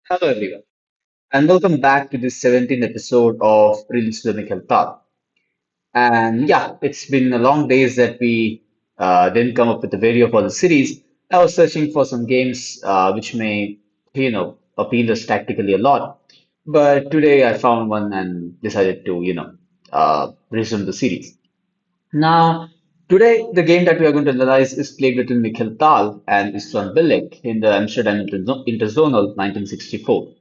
Hello, everyone, and welcome back to this 17th episode of Brilliancies with Mikhail. And yeah, it's been a long days that we didn't come up with a video for the series. I was searching for some games which may, appeal us tactically a lot. But today I found one and decided to, resume the series. Now, today the game that we are going to analyze is played between Mikhail Tal and Istvan Bilic in the Amsterdam Interzonal 1964.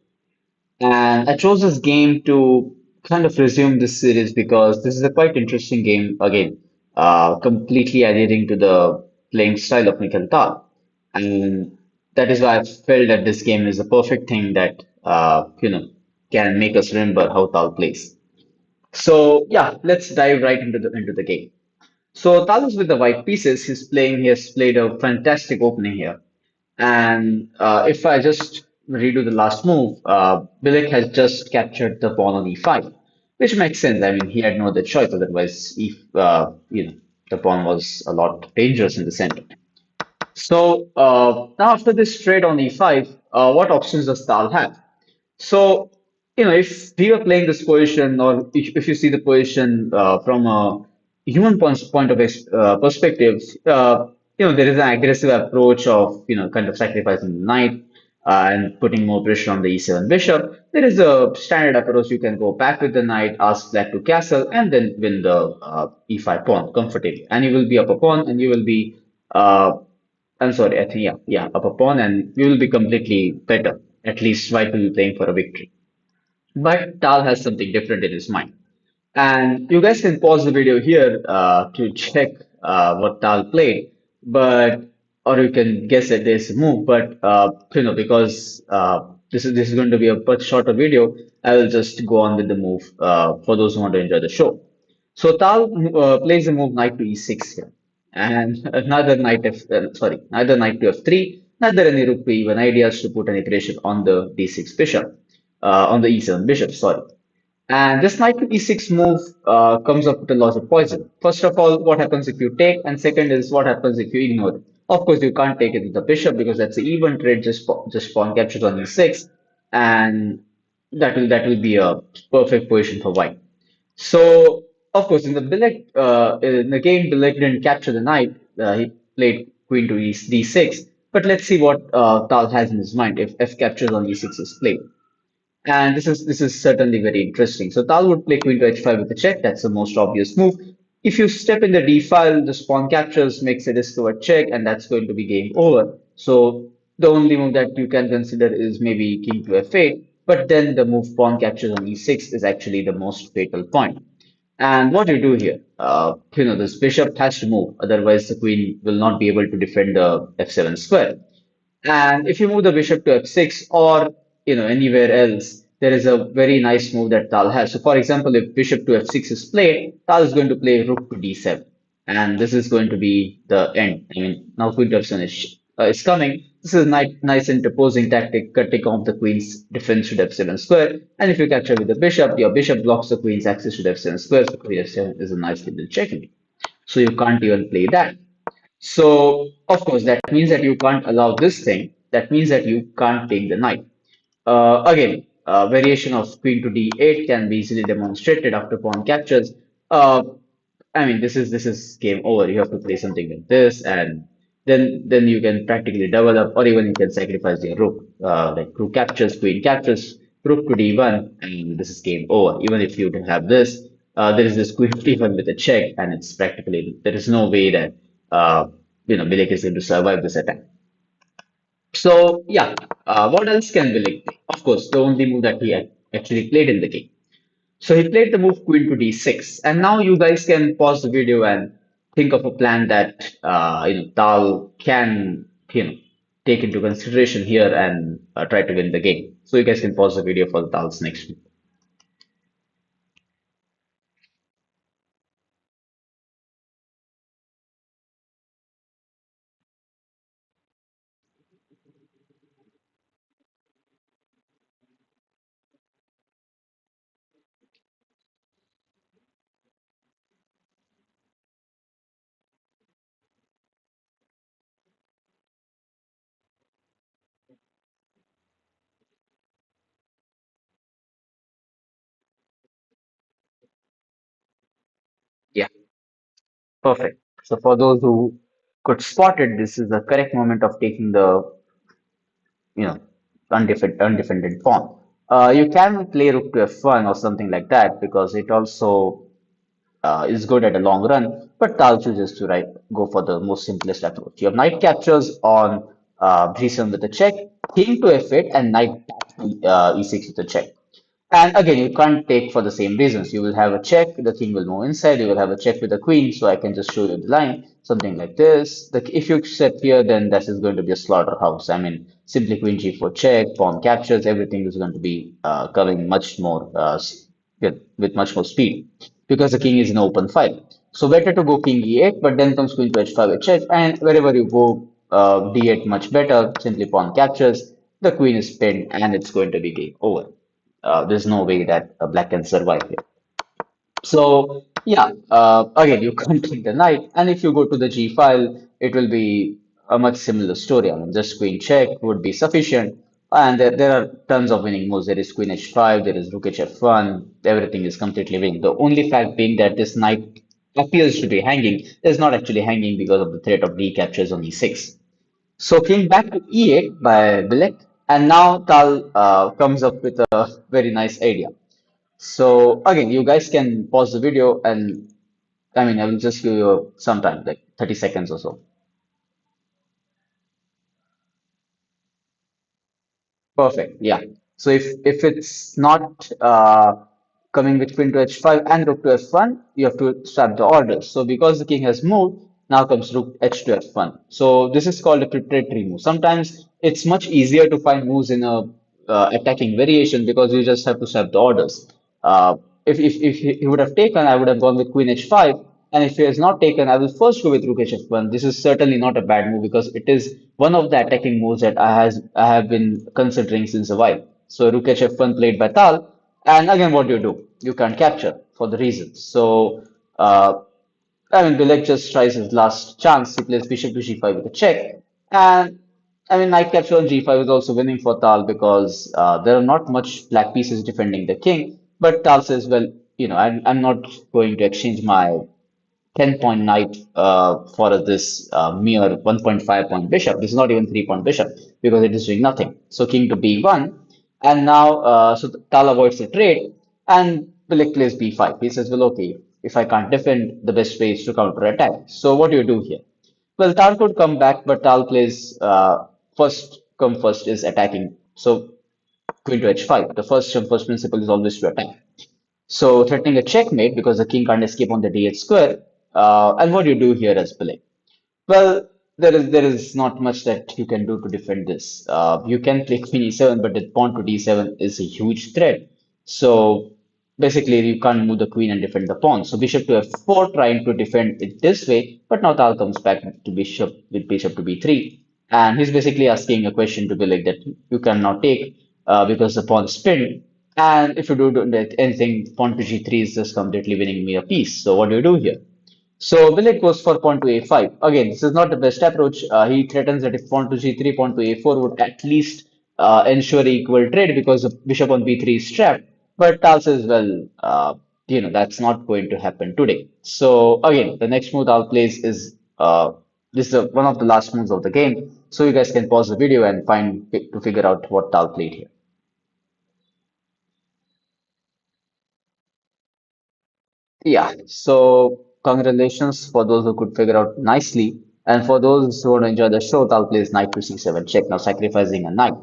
And I chose this game to kind of resume this series because this is a quite interesting game again, completely adhering to the playing style of Mikhail Tal. And that is why I felt that this game is a perfect thing that can make us remember how Tal plays. So yeah, let's dive right into the game. So Talos with the white pieces, he has played a fantastic opening here. And if I just redo the last move, Bilek has just captured the pawn on e5, which makes sense. I mean, he had no other choice otherwise. If the pawn was a lot dangerous in the center. So now after this trade on e5, what options does Tal have? So, if we were playing this position, or if you see the position from a human point of perspective, there is an aggressive approach of, kind of sacrificing the knight and putting more pressure on the e7 bishop. There is a standard approach. You can go back with the knight, ask black to castle, and then win the e5 pawn comfortably. And you will be up a pawn, and you will be uh, I'm sorry, I think up a pawn, and we will be completely better. At least White will be playing for a victory. But Tal has something different in his mind. And you guys can pause the video here to check what Tal played, but or you can guess at this move. But because this is going to be a much shorter video, I will just go on with the move for those who want to enjoy the show. So Tal plays the move knight to e6 here, and neither knight to f3, neither any rook to e1 ideas to put any pressure on the d6 bishop, on the e7 bishop. Sorry. And this knight to e6 move comes up with a lot of poison. First of all, what happens if you take? And second is what happens if you ignore it? Of course, you can't take it with the bishop because that's an even trade, just pawn captures on e6, and that will be a perfect position for white. So, of course, in the game, Bilek didn't capture the knight. He played queen to d6. But let's see what Tal has in his mind if f captures on e6 is played. And this is certainly very interesting. So Tal would play queen to h5 with a check. That's the most obvious move. If you step in the d file, the pawn captures, makes a discovered check, and that's going to be game over. So the only move that you can consider is maybe king to f8. But then the move pawn captures on e6 is actually the most fatal point. And what do you do here? This bishop has to move, otherwise the queen will not be able to defend the f7 square. And if you move the bishop to f6 or anywhere else, there is a very nice move that Tal has. So for example, if bishop to f6 is played, Tal is going to play rook to d7. And this is going to be the end. I mean, now queen to f7 is coming. This is a nice interposing tactic, cutting off the queen's defense to f7 square. And if you capture with the bishop, your bishop blocks the queen's access to f7 square. So queen f7 is a nice little checkmate. So you can't even play that. So, of course, that means that you can't allow this thing. That means that you can't take the knight. Again, variation of queen to d8 can be easily demonstrated after pawn captures. Uh, I mean, this is game over. You have to play something like this, and then you can practically double up, or even you can sacrifice your rook. Like rook captures, queen captures, rook to d1, and this is game over. Even if you have this, there is this queen to d1 with a check, and it's practically there is no way that Bilek is going to survive this attack. So yeah, what else can Bilek play? Of course, the only move that he actually played in the game. So he played the move queen to d6, and now you guys can pause the video and think of a plan that Tal can take into consideration here and try to win the game. So you guys can pause the video for Tal's next move. Perfect. So for those who could spot it, this is the correct moment of taking the you know undefended pawn. You can play rook to f1 or something like that because it also is good at a long run, but Tal chooses to go for the most simplest approach. You have knight captures on g7 with a check, king to f8, and knight back to e6 with a check. And again, you can't take for the same reasons. You will have a check, the king will move inside, you will have a check with the queen, so I can just show you the line, something like this. If you step here, then that is going to be a slaughterhouse. I mean, simply queen g4 check, pawn captures, everything is going to be coming much more with much more speed because the king is in open file. So better to go king e8, but then comes queen to h5 with check, and wherever you go, d8 much better, simply pawn captures, the queen is pinned, and it's going to be game over. There's no way that black can survive here. So yeah, again, you can't take the knight, and if you go to the g file, it will be a much similar story. I mean, just queen check would be sufficient, and there are tons of winning moves. There is queen h5, there is rook hf1. Everything is completely winning. The only fact being that this knight appears to be hanging is not actually hanging because of the threat of recaptures on e6. So king back to e8 by Bilek, and now Tal comes up with a very nice idea. So again, you guys can pause the video and I mean, I will just give you some time, like 30 seconds or so. Perfect. Yeah. So if it's not coming with queen to h5 and rook to f1, you have to swap the orders. So because the king has moved, now comes rook h to f1. So this is called a preparatory move. Sometimes it's much easier to find moves in a attacking variation because you just have to swap the orders. If he would have taken, I would have gone with queen h5. And if he has not taken, I will first go with rook h1. This is certainly not a bad move because it is one of the attacking moves that I have been considering since a while. So rook h1 played by Tal. And again, what do? You can't capture for the reasons. So, I mean, Bilek just tries his last chance. He plays bishop to g5 with a check. And I mean, knight capture on g5 is also winning for Tal because there are not much black pieces defending the king. But Tal says, well, I'm not going to exchange my 10-point knight for this mere 1.5 point bishop. This is not even 3-point bishop because it is doing nothing. So king to b1. And now, so Tal avoids the trade and Bilek plays b5. He says, well, okay, if I can't defend, the best way is to counter attack. So what do you do here? Well, Tal could come back, but Tal plays first come first is attacking. So queen to h5. The first principle is always to attack. So threatening a checkmate because the king can't escape on the d8 square. And what do you do here as Bilek? Well, there is not much that you can do to defend this. You can play queen e7, but the pawn to d7 is a huge threat. So basically, you can't move the queen and defend the pawn. So bishop to f4, trying to defend it this way, but now Tal comes back to bishop with bishop to b3, and he's basically asking a question to Bilek that you cannot take because the pawn is pinned. And if you do anything, pawn to g3 is just completely winning me a piece. So what do you do here? So Bilek goes for pawn to a5. Again, this is not the best approach. He threatens that if pawn to g3, pawn to a4 would at least ensure equal trade because the bishop on b3 is trapped. But Tal says, well, that's not going to happen today. So again, the next move Tal plays is this is one of the last moves of the game. So you guys can pause the video and find to figure out what Tal played here. Yeah, so congratulations for those who could figure out nicely. And for those who want to enjoy the show, Tal plays knight to c7 check, now sacrificing a knight.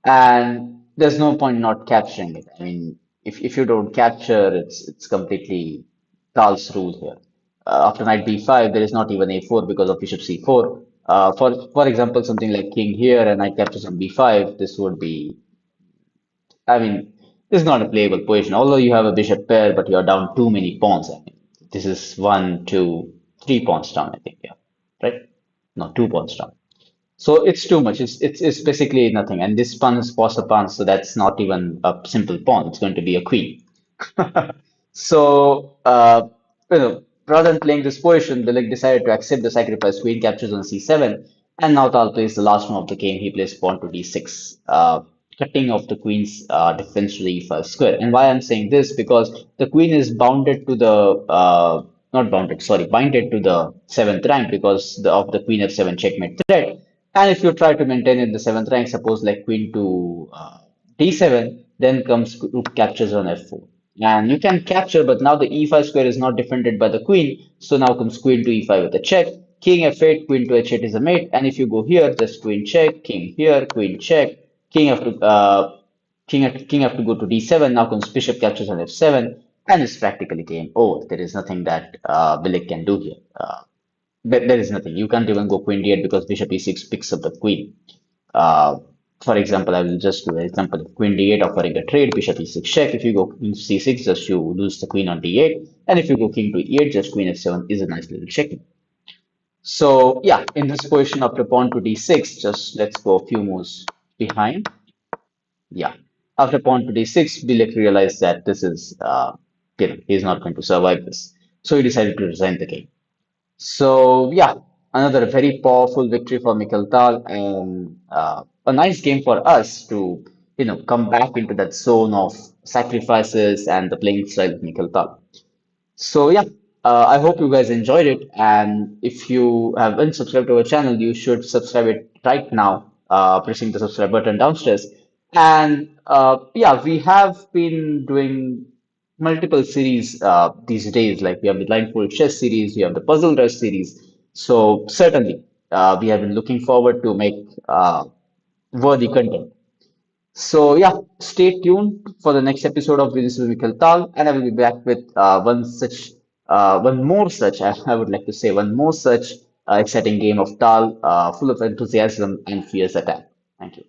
And there's no point not capturing it. I mean, if you don't capture, it's completely Tal's rule here. After knight b5, there is not even a4 because of bishop c4. For example, something like king here and knight captures on b5, this would be I mean, this is not a playable position. Although you have a bishop pair, but you're down too many pawns. I mean, this is one, two, 3 pawns down, I think. Yeah, right? No, 2 pawns down. So it's too much. It's basically nothing. And this pawn is pawns a pawn, so that's not even a simple pawn. It's going to be a queen. So, rather than playing this position, Bilek decided to accept the sacrifice. Queen captures on c7, and now Tal plays the last move of the game. He plays pawn to d6, cutting off the queen's defense to the e5 square. And why I'm saying this because the queen is bounded to the not bounded, sorry, binded to the seventh rank because of the queen f7 checkmate threat. And if you try to maintain in the seventh rank, suppose like queen to d7, then comes rook captures on f4. And you can capture, but now the e5 square is not defended by the queen. So now comes queen to e5 with a check. King f8, queen to h8 is a mate. And if you go here, just queen check, king here, queen check, king have to king have to go to d7. Now comes bishop captures on f7, and it's practically game over. There is nothing that Bilek can do here. There is nothing. You can't even go queen d8 because bishop e6 picks up the queen. Uh, for example, I will just do an example of queen d8 offering a trade, bishop e6 check. If you go king c6, just you lose the queen on d8. And if you go king to e8, just queen f7 is a nice little checking. So yeah, in this position after pawn to d6, just let's go a few moves behind. Yeah. After pawn to d6, Bilek realized that this is, he's not going to survive this. So he decided to resign the game. So yeah, another very powerful victory for Mikhail and a nice game for us to, come back into that zone of sacrifices and the playing style of Mikhail. So yeah, I hope you guys enjoyed it. And if you haven't subscribed to our channel, you should subscribe it right now, pressing the subscribe button downstairs. And yeah, we have been doing multiple series these days. Like we have the blindfold chess series, we have the puzzle rush series. So certainly, we have been looking forward to make worthy content. So yeah, stay tuned for the next episode of This is Mikhail Tal, and I will be back with one more such, I would like to say, one more such exciting game of Tal, full of enthusiasm and fierce attack. Thank you.